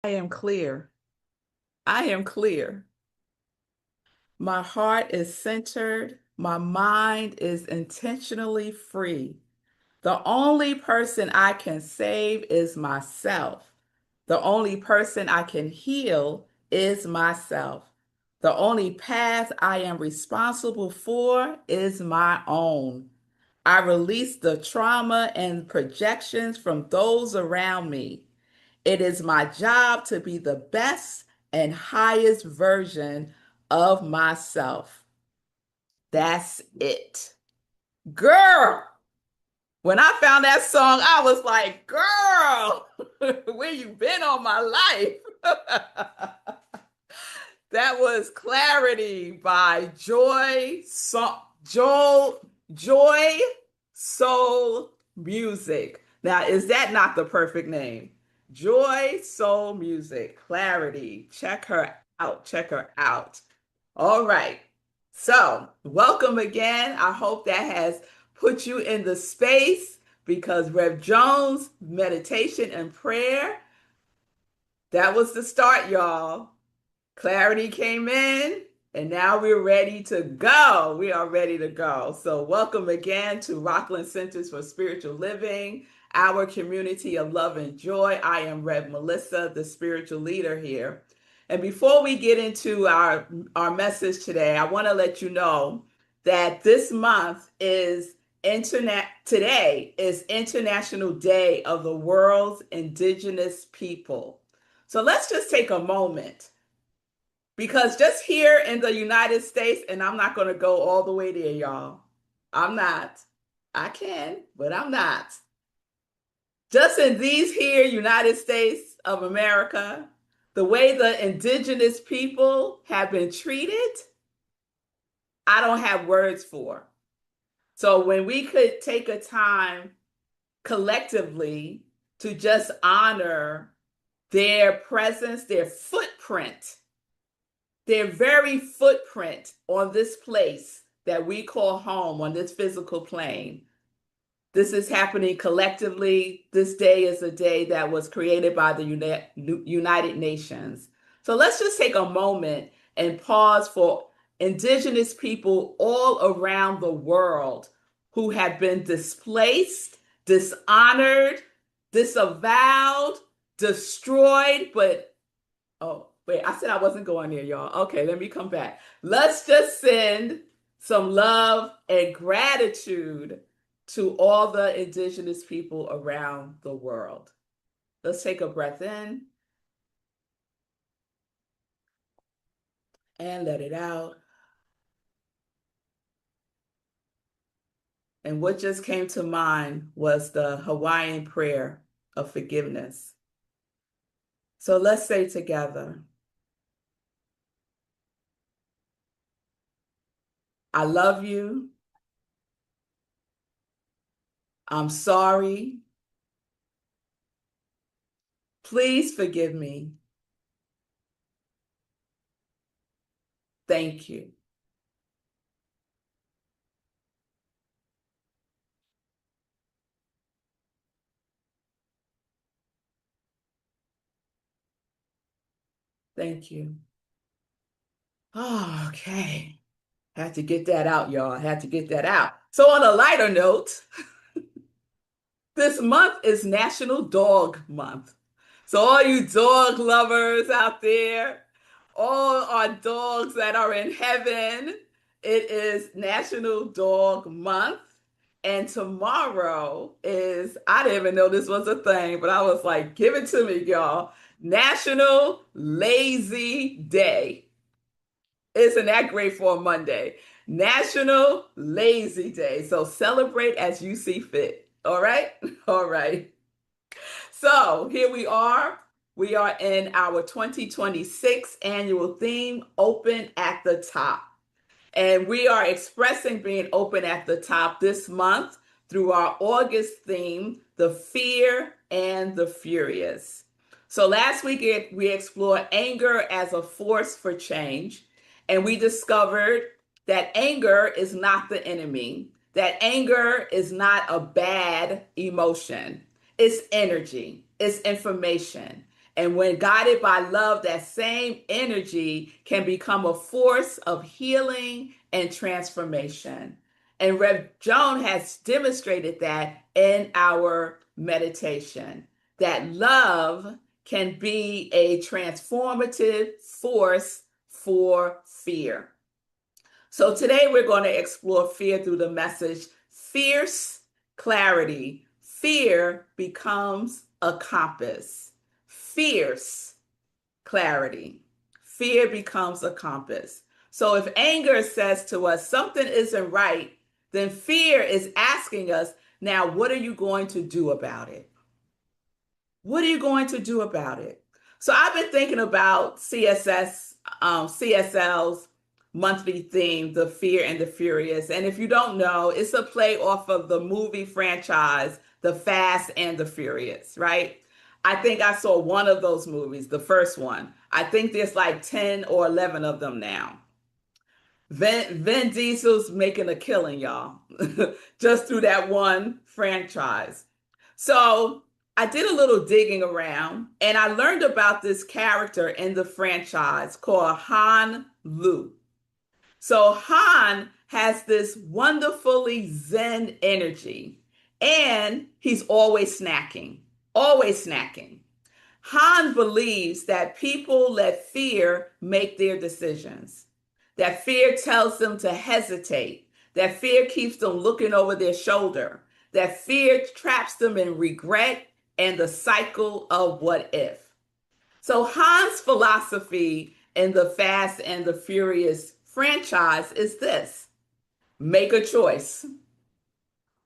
I am clear. I am clear. My heart is centered. My mind is intentionally free. The only person I can save is myself. The only person I can heal is myself. The only path I am responsible for is my own. I release the trauma and projections from those around me. It is my job to be the best and highest version of myself. That's it. Girl, when I found that song, I was like, girl, where you been all my life? That was Clarity by Joy Soul Music. Now, is that not the perfect name? Joy Soul Music, Clarity. Check her out. Check her out. All right. So, welcome again. I hope that has put you in the space because Rev Jones, meditation and prayer, that was the start, y'all. Clarity came in, and now we're ready to go. We are ready to go. So, welcome again to Rockland Centers for Spiritual Living, our community of love and joy. I am Rev Melissa, the spiritual leader here. And before we get into our message today, I want to let you know that this month is today is International Day of the World's Indigenous People. So let's just take a moment because just here in the United States, and I'm not going to go all the way there, y'all. I'm not. I can, but I'm not. Just in these here United States of America, the way the indigenous people have been treated, I don't have words for. So when we could take a time collectively to just honor their presence, their very footprint on this place that we call home, on this physical plane. This is happening collectively. This day is a day that was created by the United Nations. So let's just take a moment and pause for indigenous people all around the world who have been displaced, dishonored, disavowed, destroyed, but oh, wait, I said I wasn't going there, y'all. Okay, let me come back. Let's just send some love and gratitude to all the indigenous people around the world. Let's take a breath in and let it out. And what just came to mind was the Hawaiian prayer of forgiveness. So let's say together, I love you. I'm sorry. Please forgive me. Thank you. Thank you. Oh, okay. Had to get that out, y'all. Had to get that out. So, on a lighter note, this month is National Dog Month. So, all you dog lovers out there, all our dogs that are in heaven, it is National Dog Month. And tomorrow is, I didn't even know this was a thing, but I was like, give it to me, y'all. National Lazy Day. Isn't that great for a Monday? National Lazy Day. So celebrate as you see fit. All right? All right. So here we are. We are in our 2026 annual theme, Open at the Top. And we are expressing being open at the top this month through our August theme, The Fear and the Furious. So last week we explored anger as a force for change, and we discovered that anger is not the enemy, that anger is not a bad emotion. It's energy, it's information. And when guided by love, that same energy can become a force of healing and transformation. And Rev Joan has demonstrated that in our meditation, that love can be a transformative force for fear. So today we're going to explore fear through the message fierce clarity. Fear becomes a compass. Fierce clarity. Fear becomes a compass. So if anger says to us something isn't right, then fear is asking us, now what are you going to do about it? What are you going to do about it? So I've been thinking about CSL's monthly theme, The Fear and the Furious. And if you don't know, it's a play off of the movie franchise, The Fast and the Furious, right? I think I saw one of those movies, the first one. I think there's like 10 or 11 of them now. Vin Diesel's making a killing, y'all, just through that one franchise. So I did a little digging around and I learned about this character in the franchise called Han Lu. So Han has this wonderfully Zen energy and he's always snacking, always snacking. Han believes that people let fear make their decisions, that fear tells them to hesitate, that fear keeps them looking over their shoulder, that fear traps them in regret and the cycle of what if. So Han's philosophy in the Fast and the Furious franchise is this: make a choice,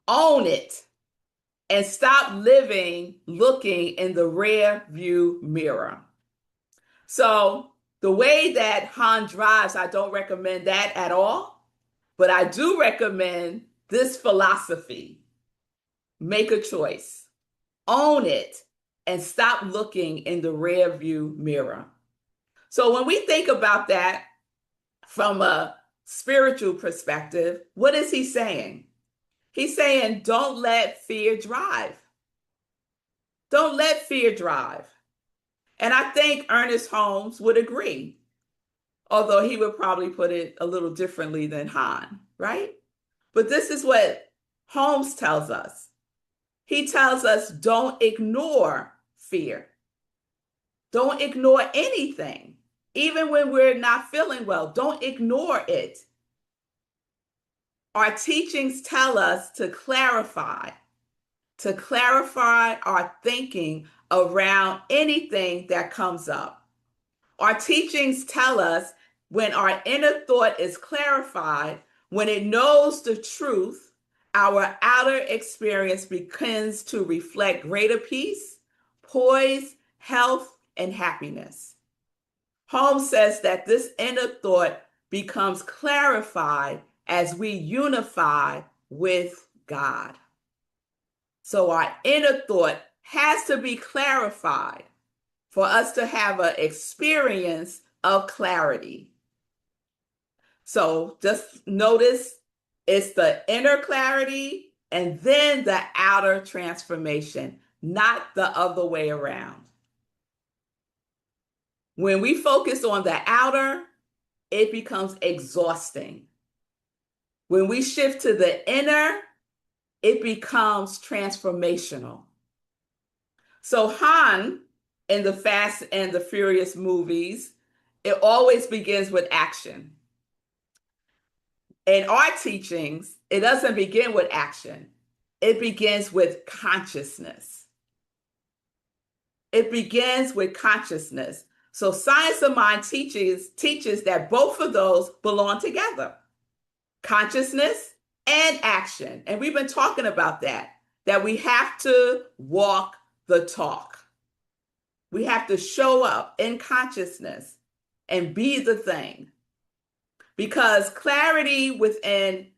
own it, and stop living looking in the rear view mirror. So the way that Han drives, I don't recommend that at all, but I do recommend this philosophy. Make a choice, own it, and stop looking in the rear view mirror. So when we think about that from a spiritual perspective, what is he saying? He's saying, don't let fear drive. Don't let fear drive. And I think Ernest Holmes would agree, although he would probably put it a little differently than Han, right? But this is what Holmes tells us. He tells us don't ignore fear. Don't ignore anything, even when we're not feeling well. Don't ignore it. Our teachings tell us to clarify our thinking around anything that comes up. Our teachings tell us when our inner thought is clarified, when it knows the truth, our outer experience begins to reflect greater peace, poise, health, and happiness. Holmes says that this inner thought becomes clarified as we unify with God. So our inner thought has to be clarified for us to have an experience of clarity. So just notice it's the inner clarity and then the outer transformation, not the other way around. When we focus on the outer, it becomes exhausting. When we shift to the inner, it becomes transformational. So Han, in the Fast and the Furious movies, it always begins with action. In our teachings, it doesn't begin with action. It begins with consciousness. It begins with consciousness. So Science of Mind teaches that both of those belong together. Consciousness and action. And we've been talking about that we have to walk the talk. We have to show up in consciousness and be the thing. Because clarity within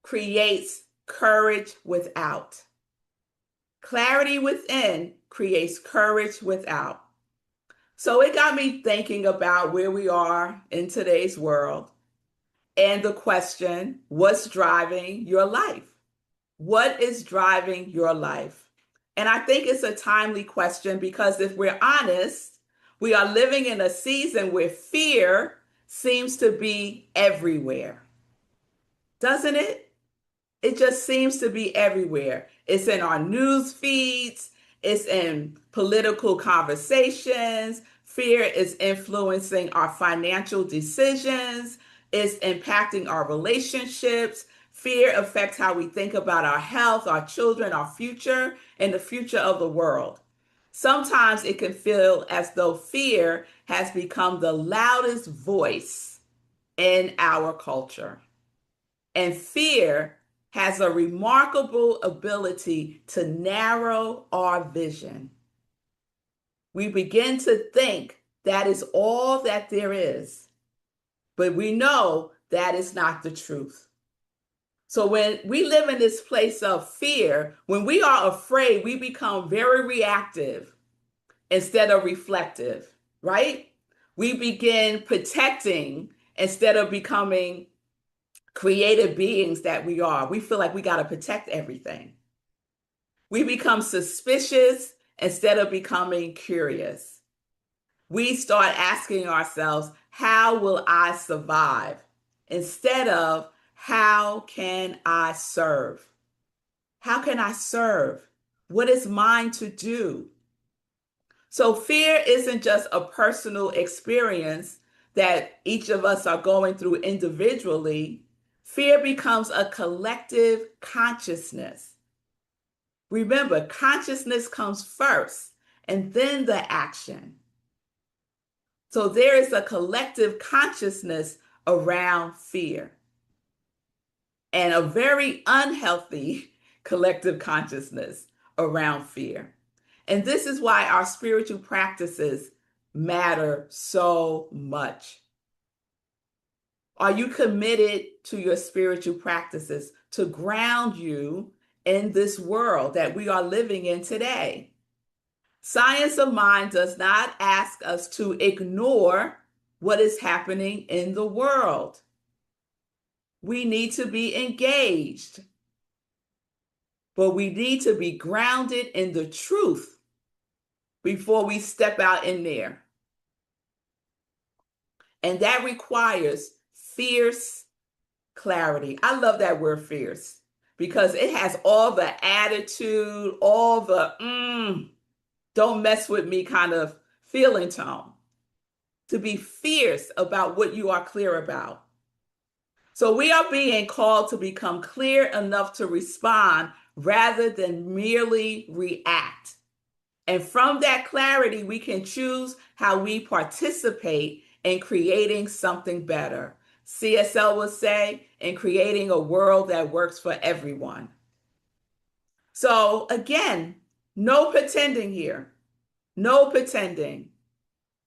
creates courage without. Clarity within creates courage without. So it got me thinking about where we are in today's world and the question, what's driving your life? What is driving your life? And I think it's a timely question because if we're honest, we are living in a season where fear seems to be everywhere, doesn't it? It just seems to be everywhere. It's in our news feeds, it's in political conversations. Fear is influencing our financial decisions, it's impacting our relationships. Fear affects how we think about our health, our children, our future, and the future of the world. Sometimes it can feel as though fear has become the loudest voice in our culture. And fear has a remarkable ability to narrow our vision. We begin to think that is all that there is, but we know that is not the truth. So when we live in this place of fear, when we are afraid, we become very reactive instead of reflective, right? We begin protecting instead of becoming creative beings that we are. We feel like we got to protect everything. We become suspicious instead of becoming curious. We start asking ourselves, how will I survive? Instead of, how can I serve? How can I serve? What is mine to do? So fear isn't just a personal experience that each of us are going through individually. Fear becomes a collective consciousness. Remember, consciousness comes first and then the action. So there is a collective consciousness around fear and a very unhealthy collective consciousness around fear. And this is why our spiritual practices matter so much. Are you committed to your spiritual practices to ground you in this world that we are living in today? Science of mind does not ask us to ignore what is happening in the world. We need to be engaged, but we need to be grounded in the truth before we step out in there. And that requires fierce clarity. I love that word fierce because it has all the attitude, all the don't mess with me kind of feeling tone. To be fierce about what you are clear about. So we are being called to become clear enough to respond rather than merely react. And from that clarity, we can choose how we participate in creating something better. CSL would say, in creating a world that works for everyone. So again, no pretending here. No pretending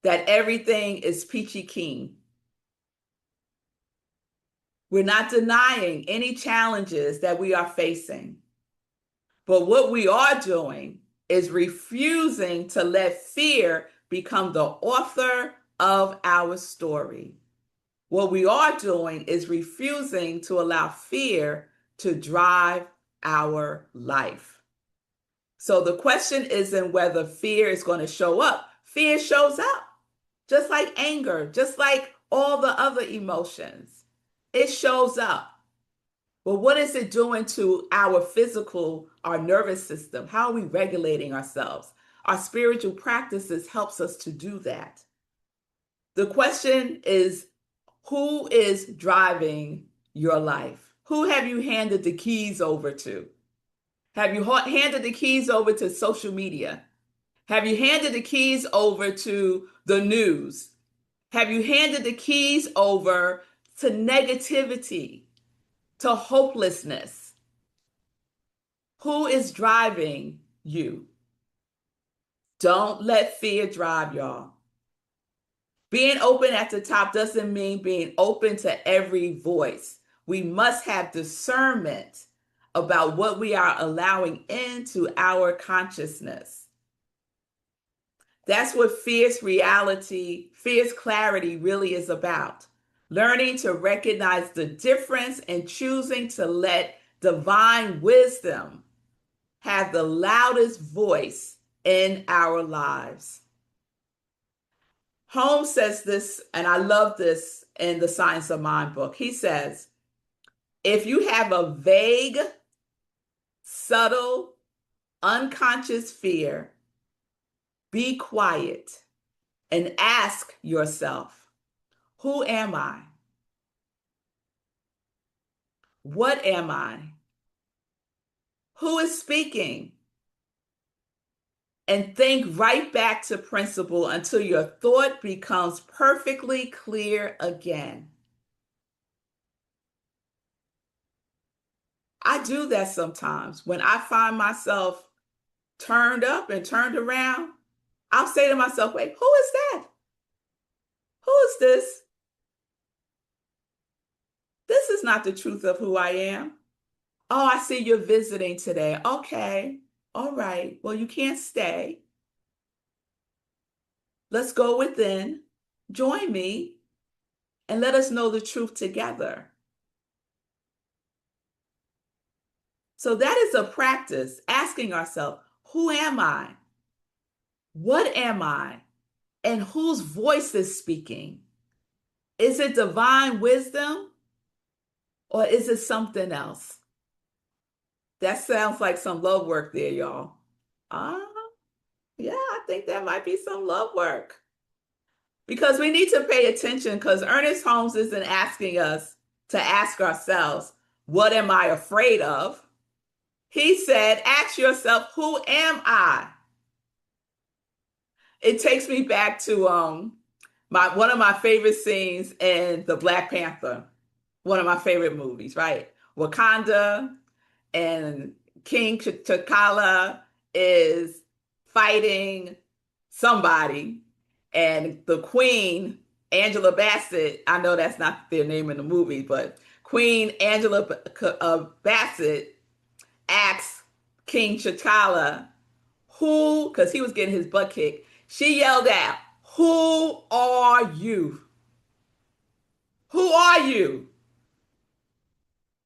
that everything is peachy keen. We're not denying any challenges that we are facing. But what we are doing is refusing to let fear become the author of our story. What we are doing is refusing to allow fear to drive our life. So the question isn't whether fear is going to show up. Fear shows up, just like anger, just like all the other emotions. It shows up. But what is it doing to our physical, our nervous system? How are we regulating ourselves? Our spiritual practices helps us to do that. The question is, who is driving your life? Who have you handed the keys over to? Have you handed the keys over to social media? Have you handed the keys over to the news? Have you handed the keys over to negativity, to hopelessness? Who is driving you? Don't let fear drive y'all. Being open at the top doesn't mean being open to every voice. We must have discernment about what we are allowing into our consciousness. That's what fierce reality, fierce clarity really is about. Learning to recognize the difference and choosing to let divine wisdom have the loudest voice in our lives? Holmes says this, and I love this in the Science of Mind book. He says, if you have a vague, subtle, unconscious fear, be quiet and ask yourself, who am I? What am I? Who is speaking? And think right back to principle until your thought becomes perfectly clear again. I do that sometimes. When I find myself turned up and turned around, I'll say to myself, wait, who is that? Who is this? This is not the truth of who I am. Oh, I see you're visiting today. Okay. All right. Well, you can't stay. Let's go within. Join me and let us know the truth together. So that is a practice, asking ourselves, who am I? What am I? And whose voice is speaking? Is it divine wisdom or is it something else? That sounds like some love work there, y'all. Ah, yeah, I think that might be some love work. Because we need to pay attention because Ernest Holmes isn't asking us to ask ourselves, what am I afraid of? He said, ask yourself, who am I? It takes me back to my one of my favorite scenes in the Black Panther, one of my favorite movies, right? Wakanda and King T'Challa is fighting somebody, and the Queen Angela Bassett. I know that's not their name in the movie, but Queen Angela Bassett asks King T'Challa who, because he was getting his butt kicked. She yelled out, "Who are you? Who are you?"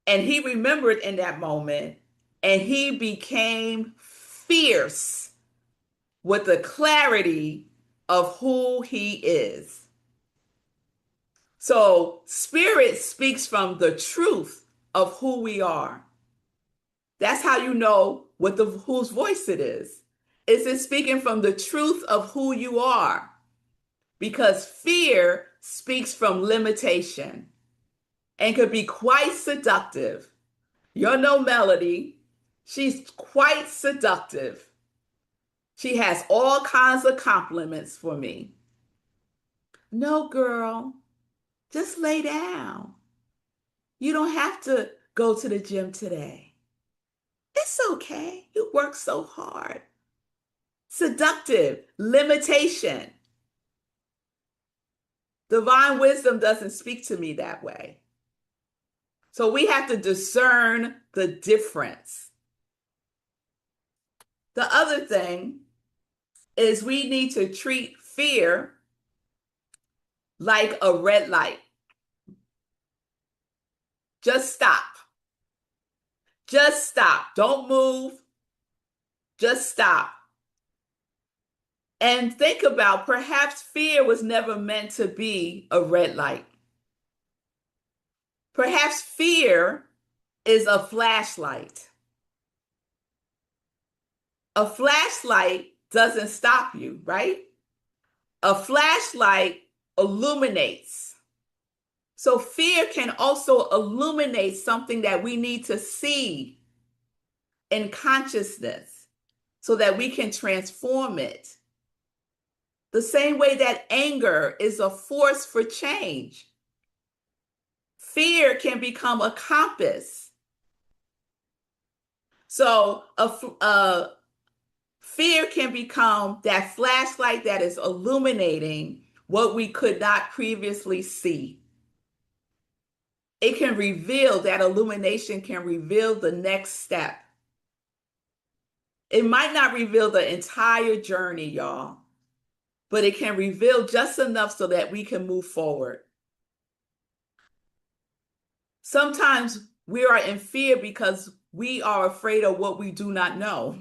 And he remembered in that moment and he became fierce with the clarity of who he is. So, spirit speaks from the truth of who we are. That's how you know what the whose voice it is. Is it speaking from the truth of who you are? Because fear speaks from limitation and could be quite seductive. You're no Melody. She's quite seductive. She has all kinds of compliments for me. No, girl, just lay down. You don't have to go to the gym today. It's okay. You work so hard. Seductive, limitation. Divine wisdom doesn't speak to me that way. So we have to discern the difference. The other thing is we need to treat fear like a red light. Just stop. Just stop. Don't move. Just stop. And think about perhaps fear was never meant to be a red light. Perhaps fear is a flashlight. A flashlight doesn't stop you, right? A flashlight illuminates. So fear can also illuminate something that we need to see in consciousness so that we can transform it. The same way that anger is a force for change. Fear can become a compass. So fear can become that flashlight that is illuminating what we could not previously see. It can reveal, that illumination can reveal the next step. It might not reveal the entire journey, y'all, but it can reveal just enough so that we can move forward. Sometimes we are in fear because we are afraid of what we do not know.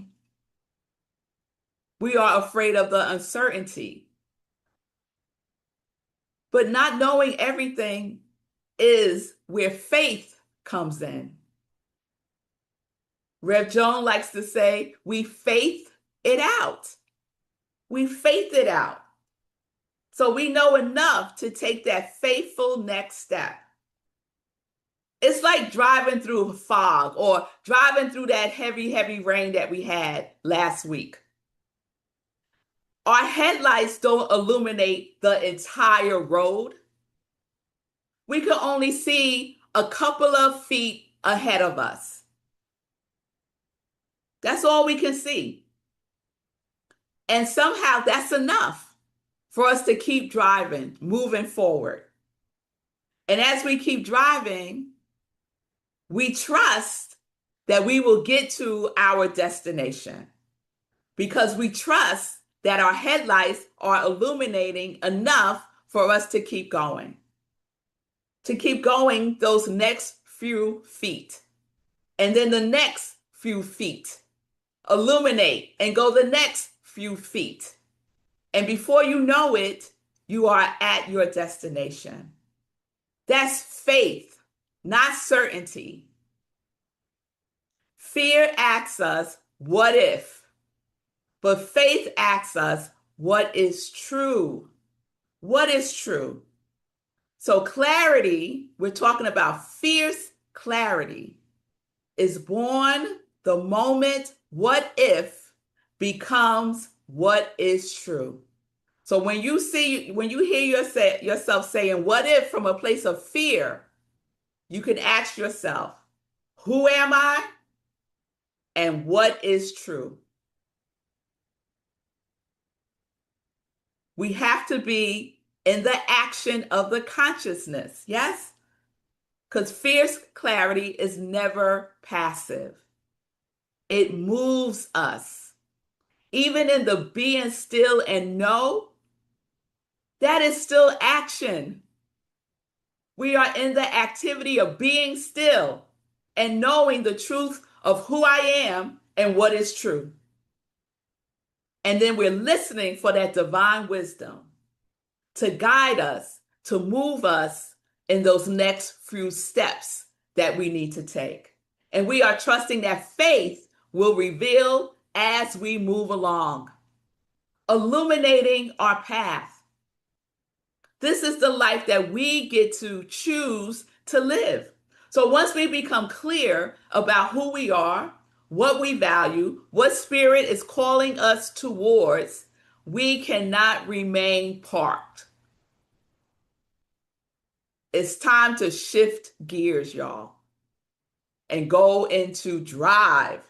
We are afraid of the uncertainty. But not knowing everything is where faith comes in. Rev Joan likes to say, we faith it out. We faith it out. So we know enough to take that faithful next step. It's like driving through fog or driving through that heavy, heavy rain that we had last week. Our headlights don't illuminate the entire road. We can only see a couple of feet ahead of us. That's all we can see. And somehow that's enough for us to keep driving, moving forward. And as we keep driving, we trust that we will get to our destination because we trust that our headlights are illuminating enough for us to keep going those next few feet. And then the next few feet, illuminate and go the next few feet. And before you know it, you are at your destination. That's faith, not certainty. Fear asks us, what if? But faith asks us, what is true? What is true? So clarity, we're talking about fierce clarity, is born the moment what if becomes what is true. So when you hear yourself saying what if from a place of fear, you can ask yourself, who am I and what is true? We have to be in the action of the consciousness, yes? Because fierce clarity is never passive. It moves us. Even in the being still and know, that is still action. We are in the activity of being still and knowing the truth of who I am and what is true. And then we're listening for that divine wisdom to guide us, to move us in those next few steps that we need to take. And we are trusting that faith will reveal as we move along, illuminating our path. This is the life that we get to choose to live. So once we become clear about who we are, what we value, what spirit is calling us towards, we cannot remain parked. It's time to shift gears, y'all, and go into drive.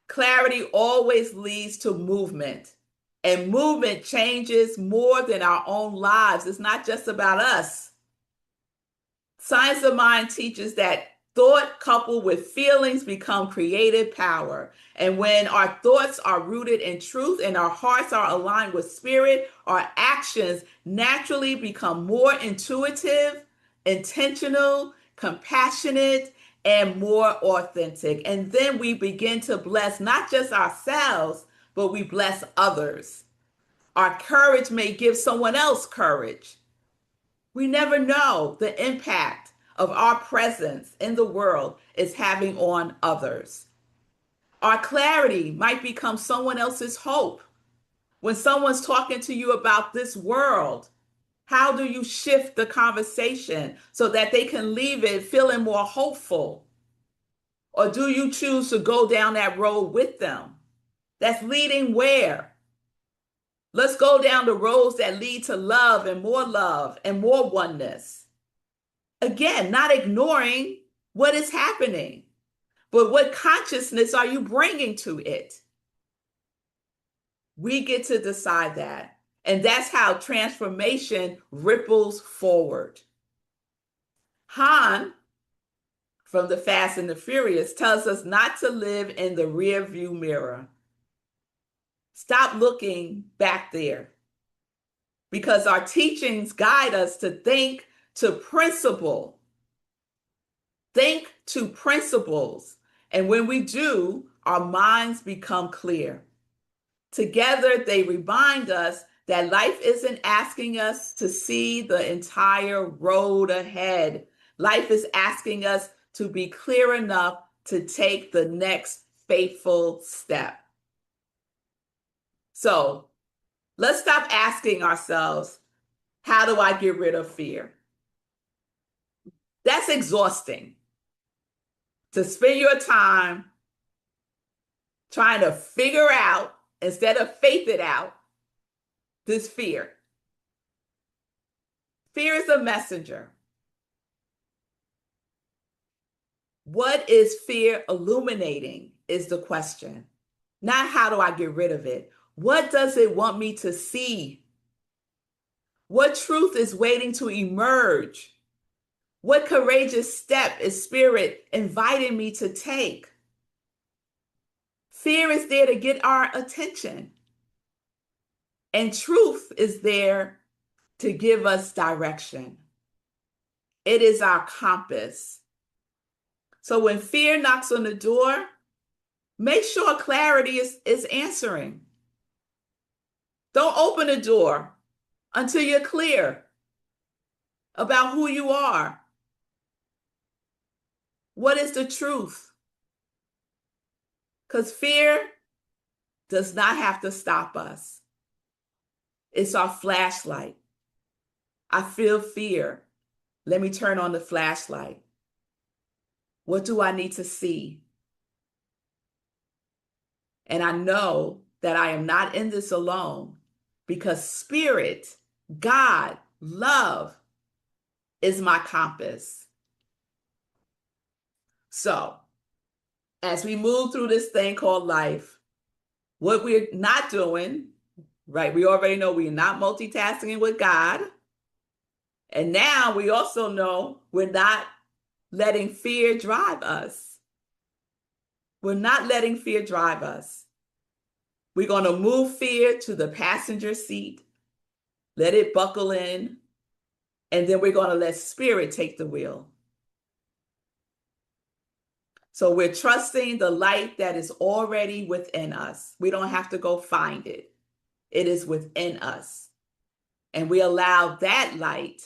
Clarity always leads to movement, and movement changes more than our own lives. It's not just about us. Science of Mind teaches that thought coupled with feelings become creative power. And when our thoughts are rooted in truth and our hearts are aligned with spirit, our actions naturally become more intuitive, intentional, compassionate, and more authentic. And then we begin to bless not just ourselves, but we bless others. Our courage may give someone else courage. We never know the impact of our presence in the world is having on others. Our clarity might become someone else's hope. When someone's talking to you about this world, how do you shift the conversation so that they can leave it feeling more hopeful? Or do you choose to go down that road with them? That's leading where? Let's go down the roads that lead to love and more oneness. Again, not ignoring what is happening, but what consciousness are you bringing to it? We get to decide that. And that's how transformation ripples forward. Han from The Fast and the Furious tells us not to live in the rear view mirror. Stop looking back there because our teachings guide us to think to principle. Think to principles And when we do, our minds become clear. Together, they remind us that life isn't asking us to see the entire road ahead. Life is asking us to be clear enough to take the next faithful step. So let's stop asking ourselves, how do I get rid of fear? That's exhausting. To spend your time trying to figure out, instead of faith it out, this fear. Fear is a messenger. What is fear illuminating is the question. Not how do I get rid of it? What does it want me to see? What truth is waiting to emerge? What courageous step is spirit inviting me to take? Fear is there to get our attention, and truth is there to give us direction. It is our compass. So when fear knocks on the door, make sure clarity is answering. Don't open the door until you're clear about who you are. What is the truth? Because fear does not have to stop us. It's our flashlight. I feel fear. Let me turn on the flashlight. What do I need to see? And I know that I am not in this alone, because spirit, God, love is my compass. So, as we move through this thing called life, what we're not doing, right? We already know we're not multitasking with God. And now we also know we're not letting fear drive us. We're not letting fear drive us. We're going to move fear to the passenger seat, let it buckle in, and then we're going to let spirit take the wheel. So we're trusting the light that is already within us. We don't have to go find it. It is within us. And we allow that light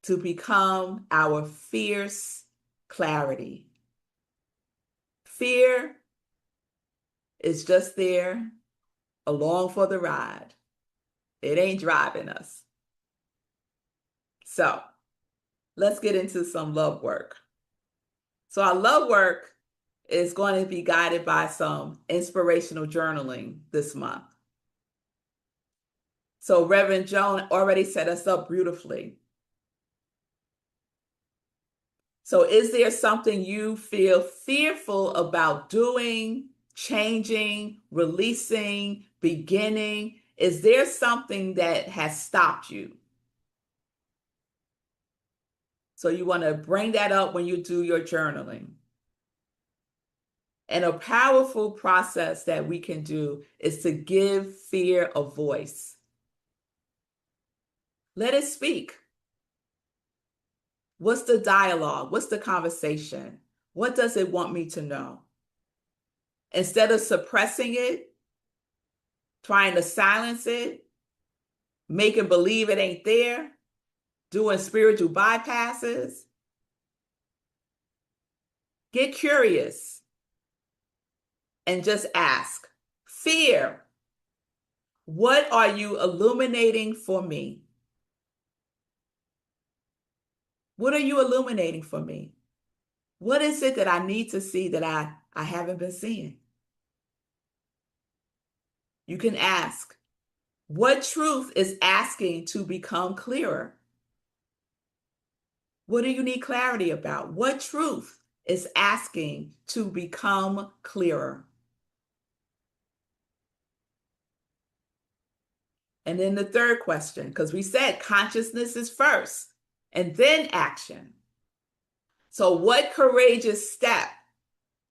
to become our fierce clarity. Fear is just there along for the ride. It ain't driving us. So let's get into some love work. So our love work is going to be guided by some inspirational journaling this month. So Reverend Joan already set us up beautifully. So is there something you feel fearful about doing, changing, releasing, beginning? Is there something that has stopped you? So you want to bring that up when you do your journaling. And a powerful process that we can do is to give fear a voice. Let it speak. What's the dialogue? What's the conversation? What does it want me to know? Instead of suppressing it, trying to silence it, making believe it ain't there, doing spiritual bypasses, get curious and just ask, fear, what are you illuminating for me? What are you illuminating for me? What is it that I need to see that I haven't been seeing? You can ask, what truth is asking to become clearer? What do you need clarity about? What truth is asking to become clearer? And then the third question, because we said consciousness is first and then action. So what courageous step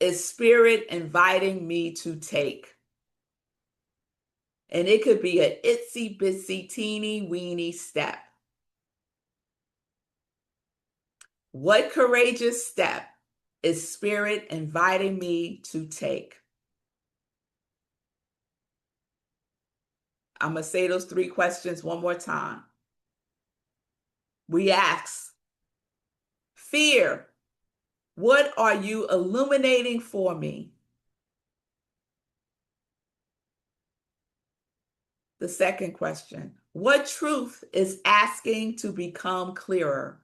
is spirit inviting me to take? And it could be an itsy bitsy teeny weeny step. What courageous step is Spirit inviting me to take? I'm going to say those three questions one more time. We ask, fear, what are you illuminating for me? The second question, what truth is asking to become clearer?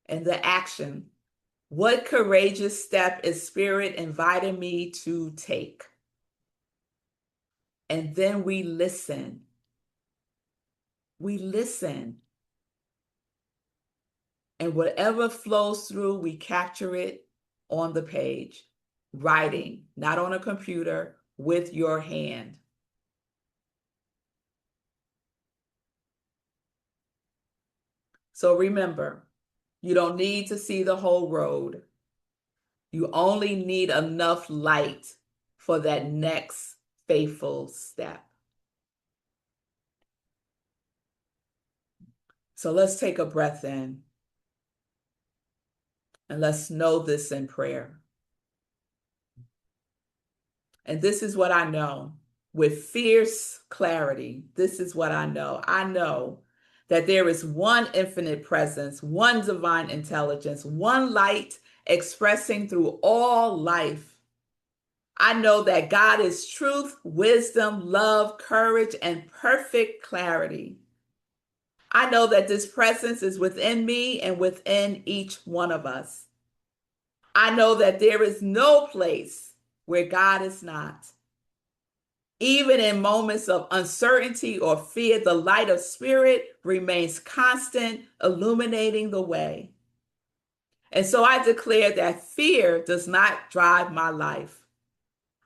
And the action, what courageous step is Spirit inviting me to take? And then we listen. We listen. And whatever flows through, we capture it on the page, writing, not on a computer, with your hand. So remember, you don't need to see the whole road. You only need enough light for that next faithful step. So let's take a breath in and let's know this in prayer. And this is what I know with fierce clarity. This is what I know. I know that there is one infinite presence, one divine intelligence, one light expressing through all life. I know that God is truth, wisdom, love, courage, and perfect clarity. I know that this presence is within me and within each one of us. I know that there is no place where God is not. Even in moments of uncertainty or fear, the light of Spirit remains constant, illuminating the way. And so I declare that fear does not drive my life.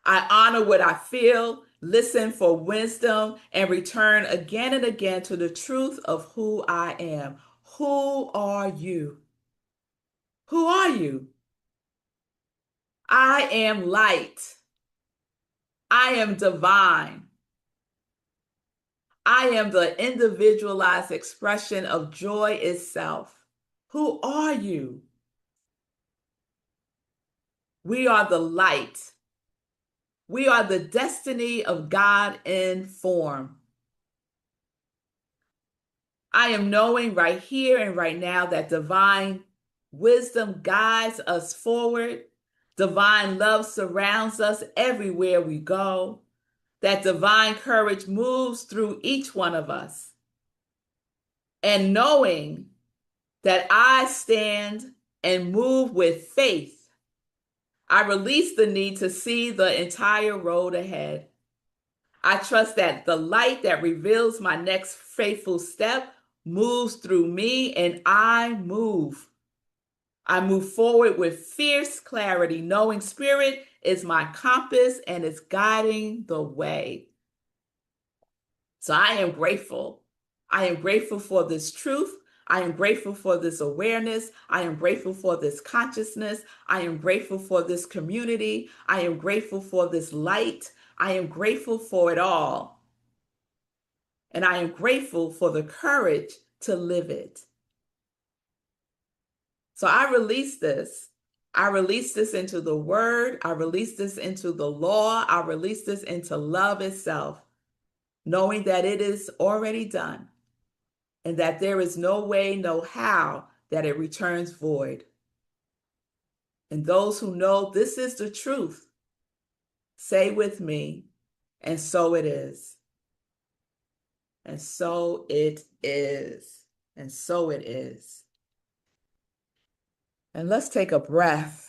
I honor what I feel, listen for wisdom, and return again and again to the truth of who I am. Who are you? Who are you? I am light. I am divine. I am the individualized expression of joy itself. Who are you? We are the light. We are the destiny of God in form. I am knowing right here and right now that divine wisdom guides us forward. Divine love surrounds us everywhere we go. That divine courage moves through each one of us. And knowing that I stand and move with faith, I release the need to see the entire road ahead. I trust that the light that reveals my next faithful step moves through me and I move. I move forward with fierce clarity, knowing Spirit is my compass and is guiding the way. So I am grateful. I am grateful for this truth. I am grateful for this awareness. I am grateful for this consciousness. I am grateful for this community. I am grateful for this light. I am grateful for it all. And I am grateful for the courage to live it. So I release this. I release this into the word. I release this into the law. I release this into love itself, knowing that it is already done and that there is no way, no how that it returns void. And those who know this is the truth, say with me, and so it is. And so it is. And so it is. And let's take a breath.